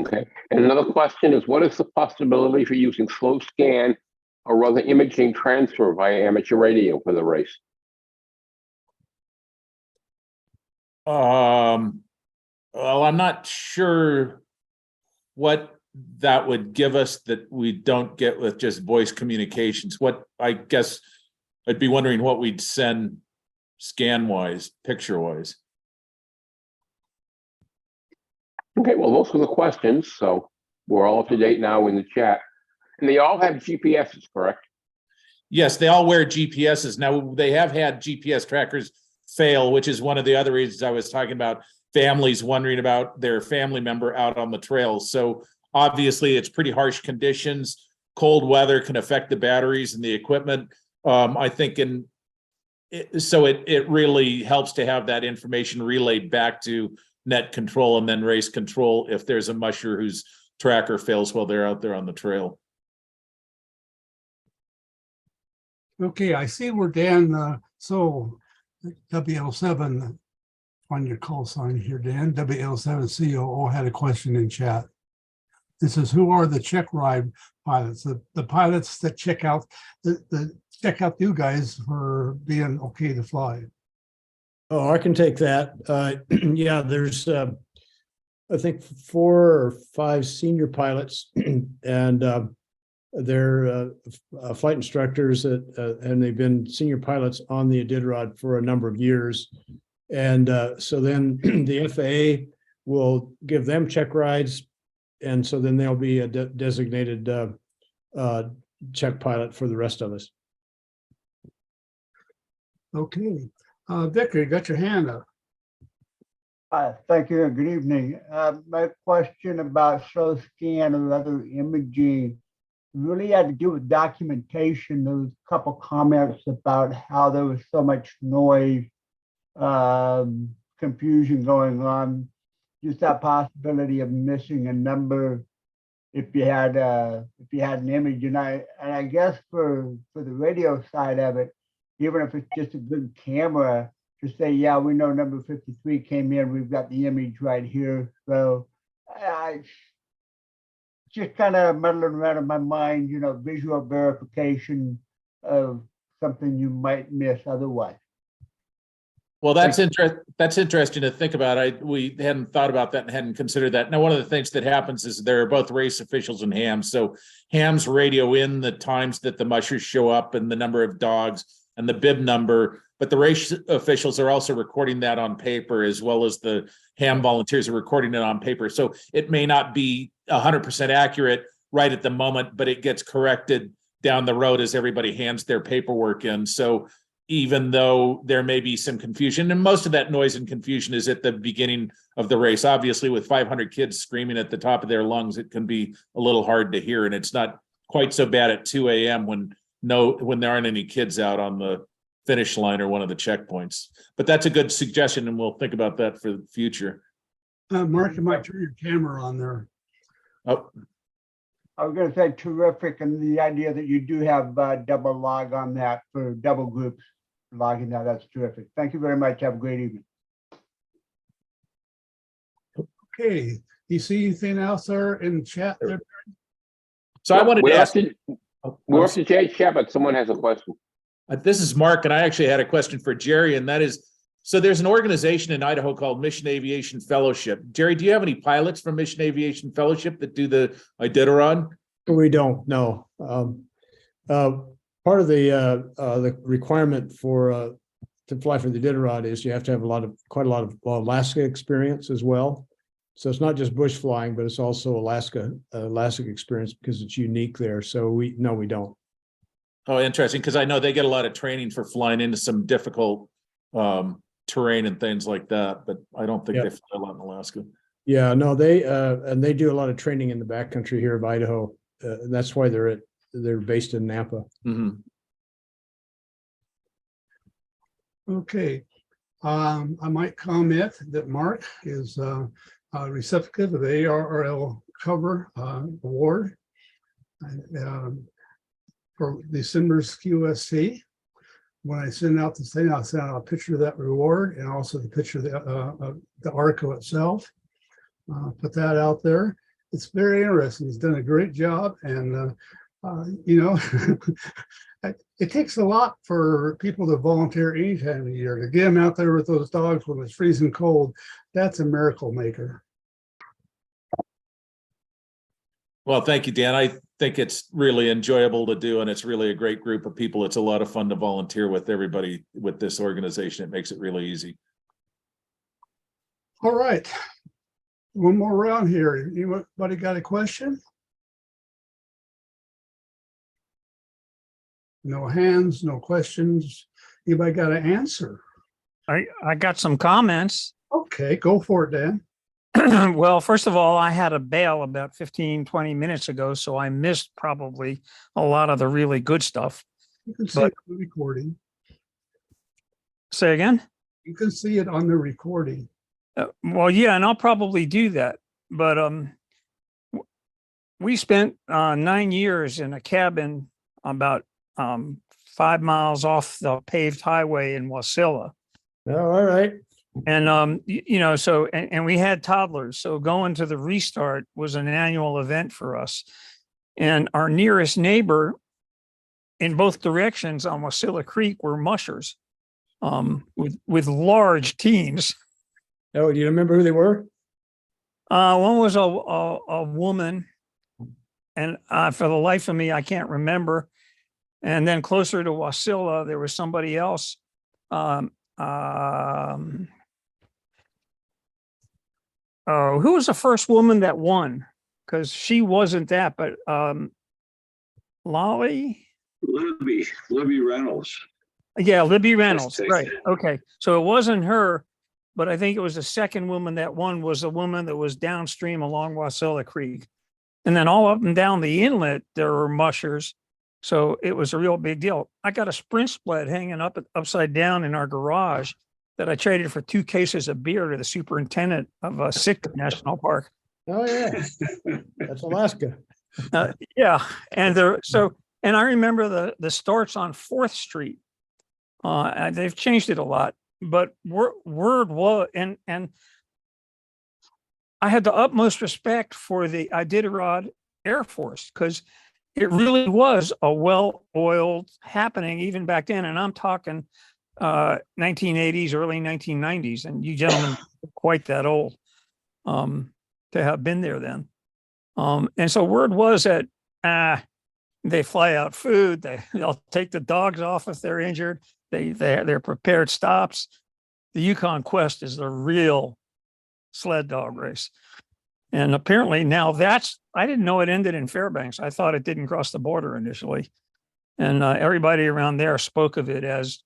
Okay, and another question is, what is the possibility for using slow scan or other imaging transfer via amateur radio for the race? Well, I'm not sure what that would give us that we don't get with just voice communications. What I guess I'd be wondering what we'd send scan wise, picture wise. Okay, well, those were the questions, so we're all up to date now in the chat. And they all have GPSs, correct? Yes, they all wear GPSs. Now, they have had GPS trackers fail, which is one of the other reasons I was talking about families wondering about their family member out on the trails. So obviously, it's pretty harsh conditions. Cold weather can affect the batteries and the equipment. I think it really helps to have that information relayed back to net control and then race control if there's a musher whose tracker fails while they're out there on the trail. Okay, I see we're Dan. So WL7 on your call sign here, Dan. WL7 COO had a question in chat. It says, who are the check ride pilots? The pilots that check out check out you guys for being okay to fly. Oh, I can take that. Yeah, there's, I think 4 or 5 senior pilots and they're flight instructors and they've been senior pilots on the Iditarod for a number of years. And so then the FAA will give them check rides. And so then they'll be a designated check pilot for the rest of us. Okay. Victor, you got your hand up. Thank you and good evening. My question about slow scan or other imaging really had to do with documentation. There was a couple comments about how there was so much noise, confusion going on. Just that possibility of missing a number if you had an image, and I guess for the radio side of it, even if it's just a good camera, to say, yeah, we know number 53 came in, we've got the image right here. So I just kind of muddling around in my mind, visual verification of something you might miss otherwise. Well, that's interesting to think about. We hadn't thought about that and hadn't considered that. Now, one of the things that happens is there are both race officials and hams. So hams radio in the times that the mushers show up and the number of dogs and the bib number, but the race officials are also recording that on paper, as well as the ham volunteers are recording it on paper. So it may not be 100% accurate right at the moment, but it gets corrected down the road as everybody hands their paperwork in. So even though there may be some confusion, and most of that noise and confusion is at the beginning of the race. Obviously, with 500 kids screaming at the top of their lungs, it can be a little hard to hear, and it's not quite so bad at 2 a.m. when there aren't any kids out on the finish line or one of the checkpoints. But that's a good suggestion, and we'll think about that for the future. Mark, you might turn your camera on there. Oh, I was going to say terrific, and the idea that you do have double log on that for double groups logging that, that's terrific. Thank you very much. Have a great evening. Okay, you see anything else there in chat there? so I wanted to ask. We're up to Jay's chat, but someone has a question. This is Mark, and I actually had a question for Jerry, and that is, so there's an organization in Idaho called Mission Aviation Fellowship. Jerry, do you have any pilots from Mission Aviation Fellowship that do the Iditarod? We don't know. Part of the requirement for to fly for the Iditarod is you have to have quite a lot of Alaska experience as well. So it's not just bush flying, but it's also Alaska experience because it's unique there. So we don't. Oh, interesting, because I know they get a lot of training for flying into some difficult terrain and things like that, but I don't think they fly a lot in Alaska. Yeah, no, they do a lot of training in the backcountry here of Idaho. And that's why they're based in Napa. Mm-hmm. Okay, I might comment that Mark is a recipient of the ARRL cover award for December's QSC. When I send out this thing, I'll send out a picture of that reward and also the picture of the article itself. Put that out there. It's very interesting. He's done a great job, and it takes a lot for people to volunteer any time of year to get them out there with those dogs when it's freezing cold. That's a miracle maker. Well, thank you, Dan. think it's really enjoyable to do, and it's really a great group of people. It's a lot of fun to volunteer with everybody with this organization. It makes it really easy. All right. One more round here. Anybody got a question? No hands, no questions. Anybody got an answer? I got some comments. Okay, go for it, Dan. Well, first of all, I had a bail about 15, 20 minutes ago, so I missed probably a lot of the really good stuff. You can see it on the recording. Say again? You can see it on the recording. Well, yeah, and I'll probably do that. But we spent 9 years in a cabin about 5 miles off the paved highway in Wasilla. Oh, all right. And, you know, so, and we had toddlers. So going to the restart was an annual event for us. And our nearest neighbor in both directions on Wasilla Creek were mushers with large teams. Oh, do you remember who they were? One was a woman, and for the life of me, I can't remember. And then closer to Wasilla, there was somebody else. Who was the first woman that won? Because she wasn't that, but Lolly? Libby Reynolds. Yeah, Libby Reynolds, take right. it. Okay, so it wasn't her, but I think it was the second woman that won was a woman that was downstream along Wasilla Creek. And then all up and down the inlet, there were mushers. So it was a real big deal. I got a sprint sled hanging upside down in our garage that I traded for 2 cases of beer to the superintendent of Sitka National Park. Oh, yeah. That's Alaska. Yeah, and and I remember the starts on 4th Street. And they've changed it a lot, but word was, and I had the utmost respect for the Iditarod Air Force because it really was a well-oiled happening even back then. And I'm talking 1980s, early 1990s, and you gentlemen are quite that old to have been there then. And so word was that they fly out food, they'll take the dogs off if they're injured, they're prepared stops. The Yukon Quest is the real sled dog race. And apparently now I didn't know it ended in Fairbanks. I thought it didn't cross the border initially. And everybody around there spoke of it as,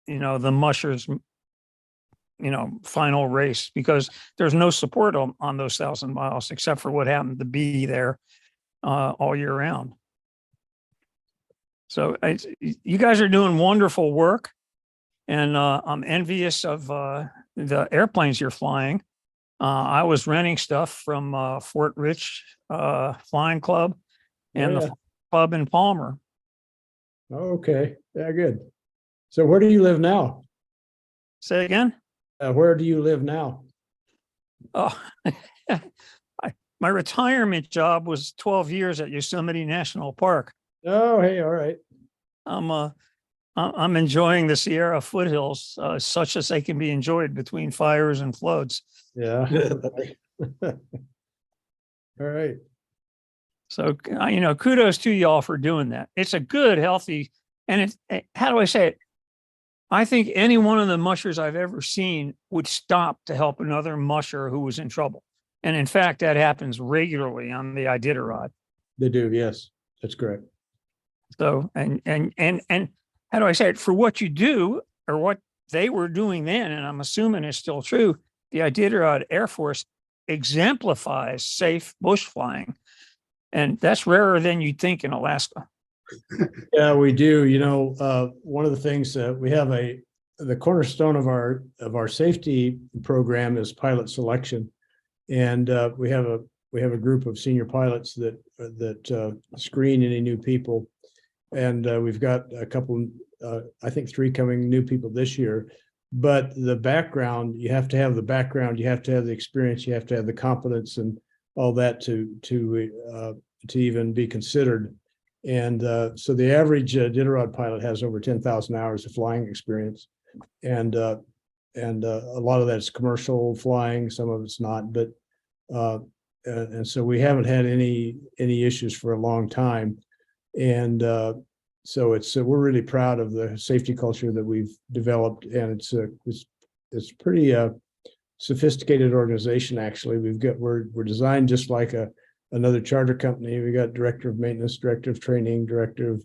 you know, the mushers, you know, final race, because there's no support on those 1,000 miles except for what happened to be there all year round. So you guys are doing wonderful work, and I'm envious of the airplanes you're flying. I was renting stuff from Fort Rich Flying Club and the club in Palmer. Okay, yeah, good. So where do you live now? Say again? Where do you live now? Oh, my retirement job was 12 years at Yosemite National Park. Oh, hey, all right. I'm enjoying the Sierra foothills, such as they can be enjoyed between fires and floods. Yeah. All right. So, you know, kudos to y'all for doing that. It's a good, healthy, and how do I say it? I think any one of the mushers I've ever seen would stop to help another musher who was in trouble. And in fact, that happens regularly on the Iditarod. They do, yes, that's correct. So, and how do I say it? For what you do, or what they were doing then, and I'm assuming it's still true, the Iditarod Air Force exemplifies safe bush flying. And that's rarer than you'd think in Alaska. Yeah, we do. You know, one of the things that we have the cornerstone of our safety program is pilot selection. And we have a group of senior pilots that screen any new people. And we've got a couple, I think 3 coming new people this year. But the background, you have to have the background, you have to have the experience, you have to have the competence and all that to even be considered. And so the average Iditarod pilot has over 10,000 hours of flying experience. And a lot of that's commercial flying, some of it's not, but and so we haven't had any issues for a long time. And so we're really proud of the safety culture that we've developed, and it's pretty sophisticated organization. Actually, we're designed just like another charter company. We got director of maintenance, director of training, director of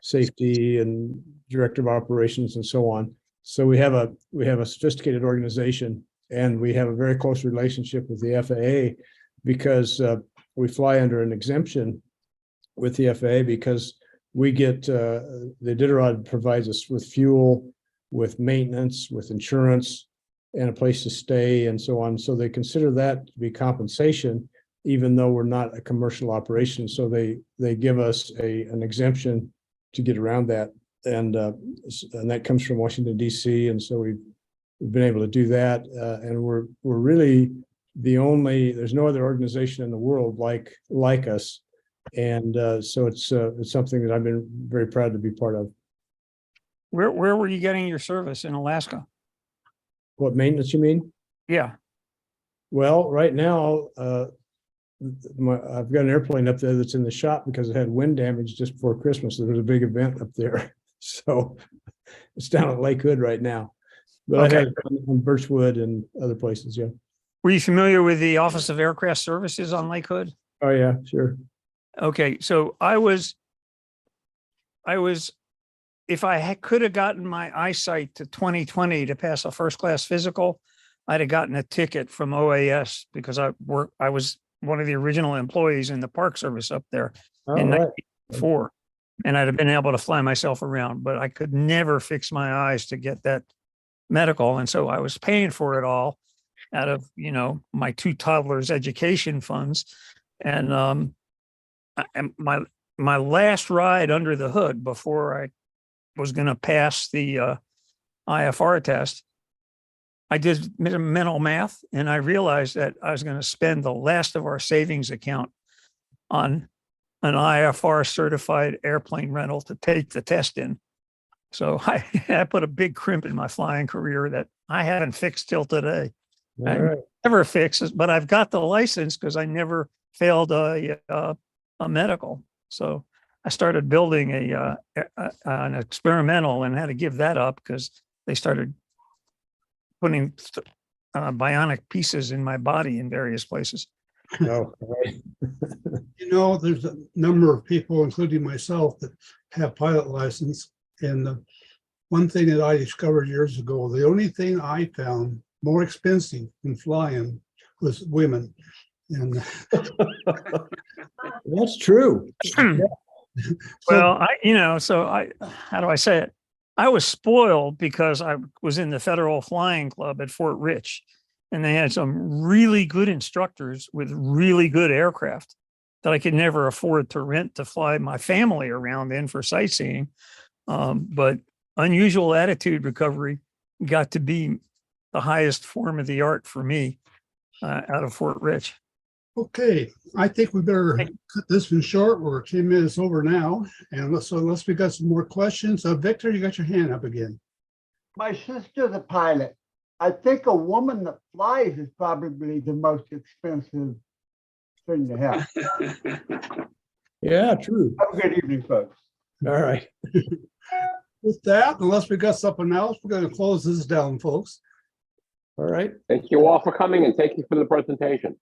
safety, and director of operations, and so on. So we have a sophisticated organization, and we have a very close relationship with the FAA because we fly under an exemption with the FAA because we get the Iditarod provides us with fuel, with maintenance, with insurance, and a place to stay, and so on. So they consider that to be compensation, even though we're not a commercial operation. So they give us an exemption to get around that, and that comes from Washington D.C. And so we've been able to do that, and we're really there's no other organization in the world like us, and so it's something that I've been very proud to be part of. Where were you getting your service in Alaska? What maintenance you mean? Yeah. Well, right now, I've got an airplane up there that's in the shop because it had wind damage just before Christmas. There was a big event up there, so it's down at Lake Hood right now. But Okay. I had it on Birchwood and other places. Yeah. Were you familiar with the Office of Aircraft Services on Lake Hood? Oh yeah, sure. Okay, so I was, if I could have gotten my eyesight to 20/20 to pass a first class physical, I'd have gotten a ticket from OAS because I was one of the original employees in the Park Service up there in All right. 1994. And I'd have been able to fly myself around, but I could never fix my eyes to get that medical. And so I was paying for it all out of, my 2 toddlers' education funds. And my last ride under the hood before I was going to pass the IFR test, I did mental math, and I realized that I was going to spend the last of our savings account on an IFR certified airplane rental to take the test in. So I put a big crimp in my flying career that I haven't fixed till today. All I right. never fix it, but I've got the license because I never failed a medical. So I started building an experimental and had to give that up because they started putting bionic pieces in my body in various places. Oh, all right. There's a number of people, including myself, that have pilot license. And the one thing that I discovered years ago, the only thing I found more expensive than flying was women. And That's true. Well, how do I say it? I was spoiled because I was in the Federal Flying Club at Fort Rich, and they had some really good instructors with really good aircraft that I could never afford to rent to fly my family around in for sightseeing. But unusual attitude recovery got to be the highest form of the art for me out of Fort Rich. okay, I think we better cut this one short. We're 10 minutes over now. And unless we got some more questions. Victor, you got your hand up again. My sister's a pilot. I think a woman that flies is probably the most expensive thing to have. Yeah, true. Have a good evening, folks. All right. With that, unless we got something else, we're going to close this down, folks. All right. Thank you all for coming and thank you for the presentation.